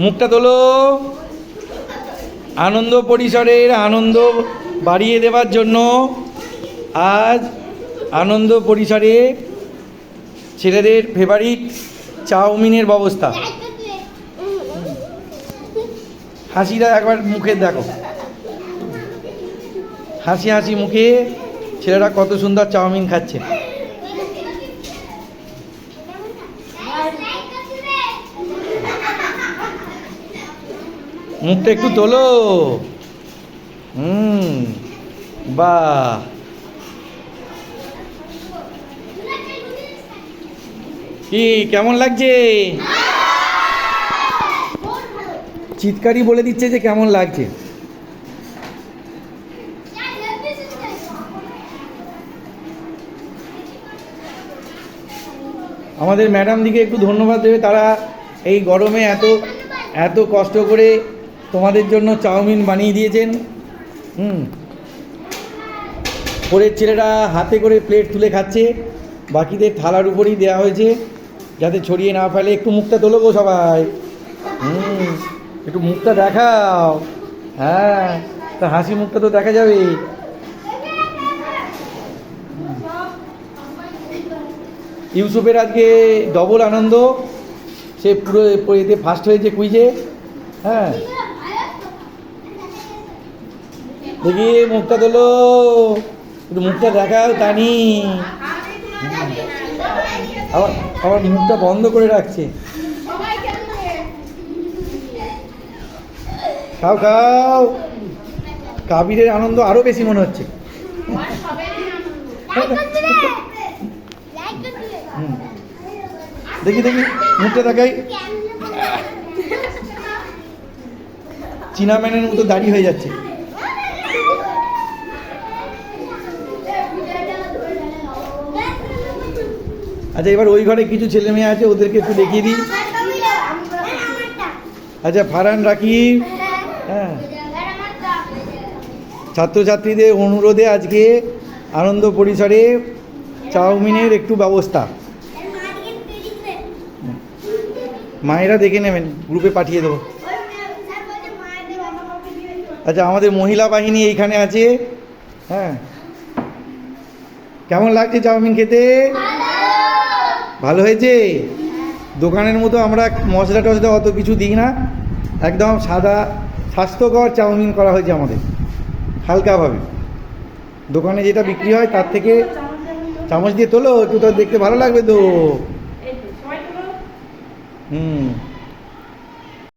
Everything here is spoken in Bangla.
মুখটা তোলো। আনন্দ পরিসরের আনন্দ বাড়িয়ে দেওয়ার জন্য আজ আনন্দ পরিসরে ছেলেদের ফেভারিট চাউমিনের ব্যবস্থা। হাসিটা একবার মুখে দেখো, হাসি হাসি মুখে ছেলেরা কত সুন্দর চাউমিন খাচ্ছে। মুখটা একটু তোলো। বাহ, কি কেমন লাগছে? চিৎকারই বলে দিচ্ছে যে কেমন লাগছে। আমাদের ম্যাডাম দিকে একটু ধন্যবাদ দেবে, তারা এই গরমে এত কষ্ট করে তোমাদের জন্য চাউমিন বানিয়ে দিয়েছেন। পরের ছেলেরা হাতে করে প্লেট তুলে খাচ্ছে, বাকিদের থালার উপরেই দেওয়া হয়েছে যাতে ছড়িয়ে না ফেলে। একটু মুখটা তোলো গো সবাই, একটু মুখটা দেখাও। হ্যাঁ, তা হাসি মুখটা তো দেখা যাবে। ইউসুফের আজকে ডবল আনন্দ, সে পুরো এতে ফার্স্ট হয়েছে কুইজে। হ্যাঁ, দেখি মুখটা তোলো, একটু মুখটা দেখাও তানি। আবার মুখটা বন্ধ করে রাখছে। খাও খাও, কাবিরের আনন্দ আরো বেশি মনে হচ্ছে। দেখি দেখি মুখটা দেখাই। চীনা ম্যানের মতো দাড়ি হয়ে যাচ্ছে। আচ্ছা, এবার ওই ঘরে কিছু ছেলে মেয়ে আছে, ওদেরকে একটু দেখিয়ে দিই। আচ্ছা, ফারহান, রাকিব, হ্যাঁ, ছাত্রছাত্রীদের অনুরোধে আজকে আনন্দ পরিসরে চাউমিনের একটু ব্যবস্থা। মায়েরা দেখে নেবেন, গ্রুপে পাঠিয়ে দেবো। আচ্ছা, আমাদের মহিলা বাহিনী এইখানে আছে। হ্যাঁ, কেমন লাগছে চাউমিন খেতে? ভালো হয়েছে। দোকানের মতো আমরা মশলা টশলা অত কিছু দিই না, একদম সাদা স্বাস্থ্যকর চাউমিন করা হয়েছে আমাদের, হালকাভাবে। দোকানে যেটা বিক্রি হয় তার থেকে। চামচ দিয়ে তোলো একটু, তো দেখতে ভালো লাগবে তো।